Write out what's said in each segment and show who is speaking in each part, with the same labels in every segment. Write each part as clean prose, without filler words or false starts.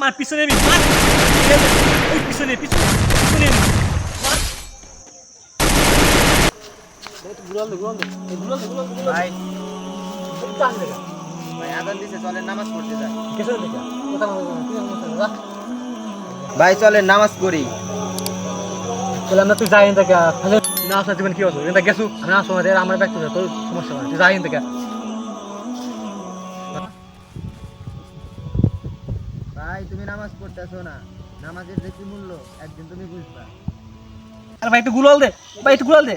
Speaker 1: মার পিছনে আমি মার ওই পিছনে পিছনে পিছনে আমি
Speaker 2: ভাই ভাই আদান দিছে, চলেন নামাজ পড়তে যাই। ভাই চলেন নামাজ পড়ি।
Speaker 1: আমরা তুই যাই থেকে না আসা জীবন কি হতো এটা গেছু আমি আসো আমার ব্যক্ত তোর সমস্যা হয় তুই যাই থেকে
Speaker 2: ভাই তুমি নামাজ পড়তেছো না, নামাজের যে কি মূল্য একদিন তুমি বুঝবা।
Speaker 1: আরে ভাই একটু গুলাল দে ভাই একটু গুলাল দে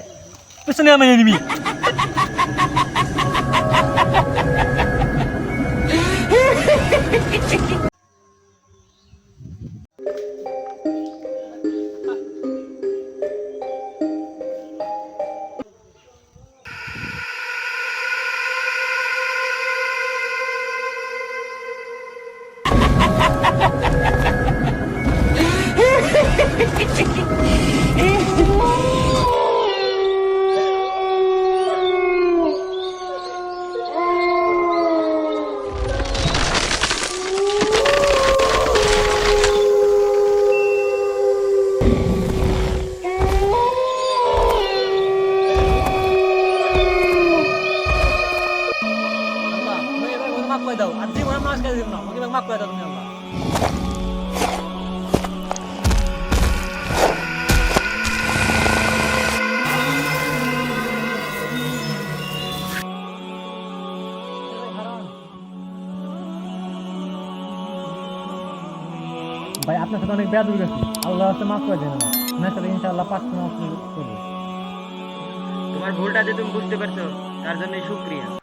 Speaker 1: পিছনে আমি নিবি মাফ করে দাও আর জীবনে মাস করে দিব না ওকে মাফ করে দাও তুমি আল্লাহ ভাই আপনার সাথে অনেক বেয়াদবি গেছি আল্লাহ রাস্তায় মাফ করে দেন না তাহলে ইনশাআল্লাহ 5 মাস করব
Speaker 2: তোমার ভুলটা যে তুমি বুঝতে পারছো তার জন্য শুকরিয়া।